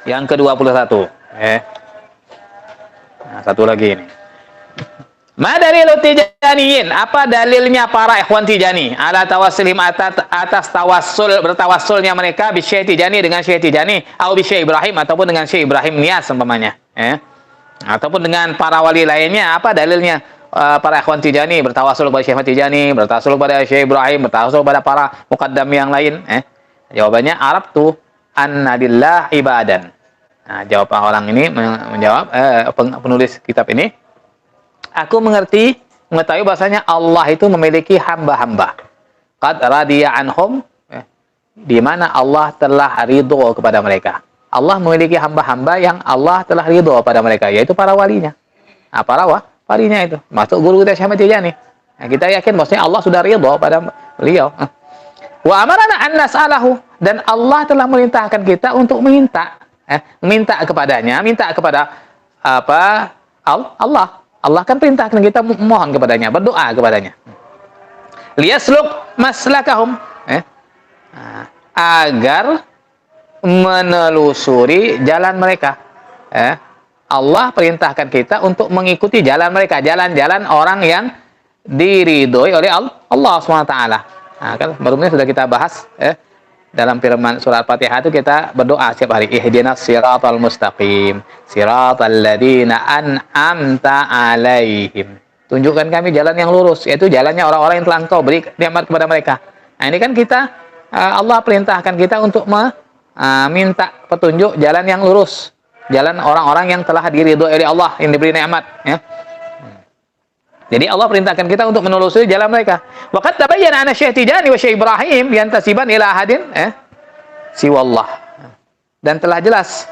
Yang ke-21. Nah, satu lagi ini. Ma dalilu tijaniyin? Apa dalilnya para ikhwan Tijani ala tawassulihim atas bertawassulnya mereka bi Syekh Tijani dengan Syekh Tijani atau bi Syekh Ibrahim ataupun dengan Syekh Ibrahim Nias umpamanya, ataupun dengan para wali lainnya? Apa dalilnya para ikhwan Tijani bertawassul kepada Syekh Tijani, bertawassul kepada Syekh Ibrahim, bertawassul kepada para muqaddam yang lain? Jawabannya Arab tuh annadillah ibadan. Nah, jawab orang ini menjawab penulis kitab ini, aku mengetahui bahasanya Allah itu memiliki hamba-hamba. Qad radiya anhum, di mana Allah telah ridho kepada mereka. Allah memiliki hamba-hamba yang Allah telah ridho pada mereka, yaitu para walinya. Nah, para walinya itu, masuk guru kita Syekh Tijani. Nah, kita yakin bahwasanya Allah sudah ridho pada beliau. Wa amarana an nas'alahu, dan Allah telah memerintahkan kita untuk minta kepadanya, minta kepada apa? Allah. Allah kan perintahkan kita mohon kepadanya, berdoa kepadanya. Liyasluk maslakahum, agar menelusuri jalan mereka. Allah perintahkan kita untuk mengikuti jalan mereka, jalan-jalan orang yang diridhoi oleh Allah SWT. Nah, kan sebelumnya sudah kita bahas dalam firman surat Fatihah itu kita berdoa setiap hari, ihdinas siratal mustaqim siratal ladzina an'amta alaihim, tunjukkan kami jalan yang lurus, yaitu jalannya orang-orang yang telah Engkau beri nikmat kepada mereka. Nah, ini kan kita Allah perintahkan kita untuk minta petunjuk jalan yang lurus, jalan orang-orang yang telah diridhoi oleh Allah, yang diberi nikmat, Jadi Allah perintahkan kita untuk menelusuri jalan mereka. Waqad tabayyana anna Syekh Tijani wa Syekh Ibrahim yantasiban ila ahadin siwallah. Dan telah jelas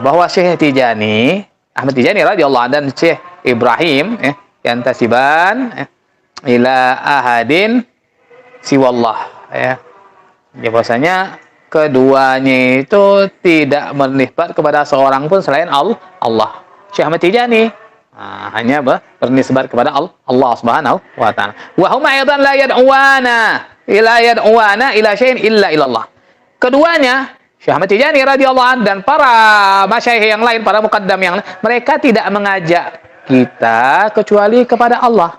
bahwa Syekh Tijani, Ahmad Tijani radhiyallahu anhu, dan Syekh Ibrahim yantasiban ila ahadin siwallah, Ya, bahwasanya keduanya itu tidak bernisbat kepada seorang pun selain Allah. Syekh Ahmad Tijani hanya bernisbat kepada Allah Subhanahu wa taala. Wa hum aidan la yad'uana ila syai'in illa ilallah. Keduanya, Syekh Ahmad Tijani radhiyallahu anhu dan para masyayikh yang lain, para muqaddam yang lain, mereka tidak mengajak kita kecuali kepada Allah.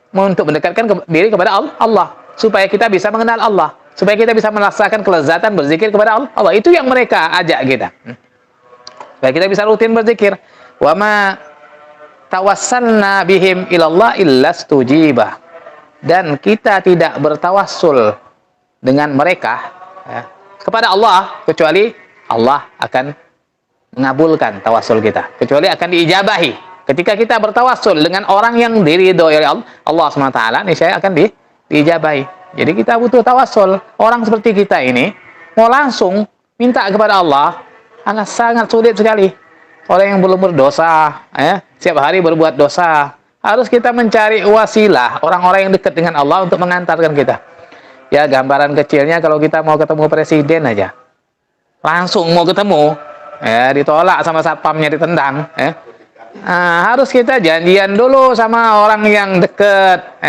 Untuk mendekatkan diri kepada Allah, supaya kita bisa mengenal Allah, supaya kita bisa merasakan kelezatan berzikir kepada Allah. Itu yang mereka ajak kita. Supaya kita bisa rutin berzikir. Wa ma tawassalna bihim ilallah illa stujibah, dan kita tidak bertawassul dengan mereka kepada Allah kecuali Allah akan mengabulkan tawassul kita, kecuali akan diijabahi. Ketika kita bertawassul dengan orang yang diridhoi oleh Allah SWT, niscaya akan diijabahi. Jadi kita butuh tawassul. Orang seperti kita ini mau langsung minta kepada Allah sangat sulit sekali. Orang yang belum berdosa, setiap hari berbuat dosa, harus kita mencari wasilah, orang-orang yang dekat dengan Allah untuk mengantarkan kita. Ya, gambaran kecilnya kalau kita mau ketemu presiden aja, langsung mau ketemu, ditolak sama satpamnya, ditendang. Harus kita janjian dulu sama orang yang dekat.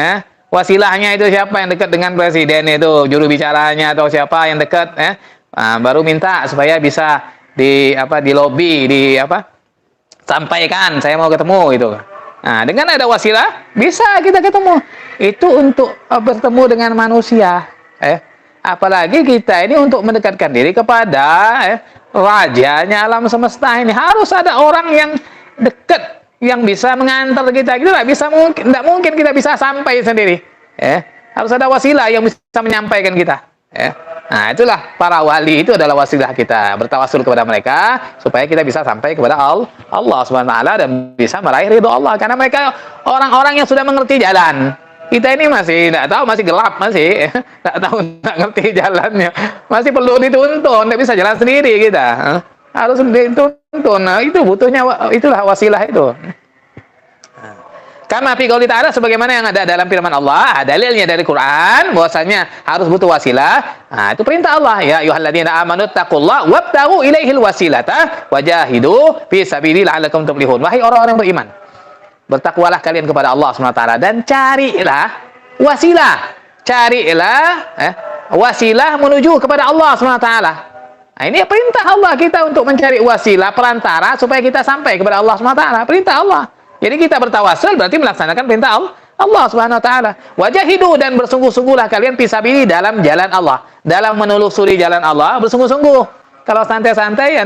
Wasilahnya itu siapa yang dekat dengan presiden itu, juru bicaranya atau siapa yang dekat, baru minta supaya bisa di lobi, sampaikan saya mau ketemu itu. Nah, dengan ada wasilah bisa kita ketemu. Itu untuk bertemu dengan manusia. Apalagi kita ini untuk mendekatkan diri kepada rajanya alam semesta ini, harus ada orang yang dekat yang bisa mengantar kita. Kita tidak mungkin kita bisa sampai sendiri. Harus ada wasilah yang bisa menyampaikan kita. Nah, itulah para wali, itu adalah wasilah kita, bertawassul kepada mereka supaya kita bisa sampai kepada Allah Subhanahu wa taala dan bisa meraih ridho Allah, karena mereka orang-orang yang sudah mengerti jalan. Kita ini masih tidak tahu, masih gelap, masih tidak tahu, tidak ngerti jalannya, masih perlu dituntun, tidak bisa jalan sendiri kita, harus dituntun. Nah, itu butuhnya, itulah wasilah itu. Kama fi qouli ta'ala, sebagaimana yang ada dalam firman Allah, dalilnya dari Quran bahwasanya harus butuh wasilah. Nah, itu perintah Allah, ya ayyuhalladzina amanu taqullaha wabtaghu ilaihil wasilata wajahidu fi sabilillah la'allakum tuflihun. Wahai orang-orang yang beriman, bertakwalah kalian kepada Allah Subhanahu wa taala dan carilah wasilah. Carilah wasilah menuju kepada Allah Subhanahu wa taala. Nah, ini perintah Allah kita untuk mencari wasilah perantara supaya kita sampai kepada Allah SWT. Perintah Allah. Jadi kita bertawassul berarti melaksanakan perintah Allah Subhanahu wa taala. Wajahidu, dan bersungguh-sungguhlah kalian fisabilillah dalam jalan Allah. Dalam menelusuri jalan Allah, bersungguh-sungguh. Kalau santai-santai ya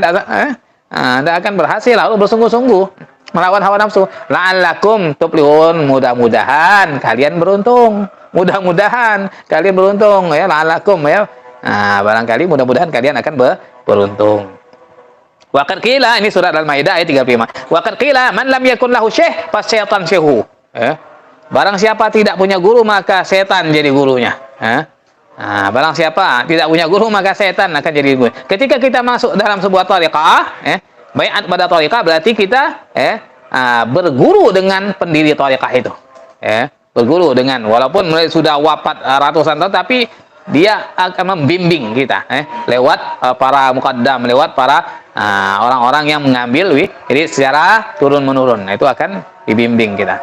Anda akan berhasil. Lalu bersungguh-sungguh melawan hawa nafsu. La'allakum tuflihun, mudah-mudahan kalian beruntung. Mudah-mudahan kalian beruntung ya, la'allakum ya. Nah, barangkali mudah-mudahan kalian akan beruntung. Waqad qila, ini surat Al-Maidah ayat 35. Waqad qila man lam yakun lahu syekh fasyaitan syekhu. Ya. Barang siapa tidak punya guru maka setan jadi gurunya. Ya. Nah, barang siapa tidak punya guru maka setan akan jadi guru. Ketika kita masuk dalam sebuah thariqah, baiat pada thariqah berarti kita berguru dengan pendiri thariqah itu. Berguru dengan, walaupun sudah wafat ratusan tahun, tapi dia akan membimbing kita lewat para muqaddam, lewat para orang-orang yang mengambil jadi secara turun menurun. Nah, itu akan dibimbing kita.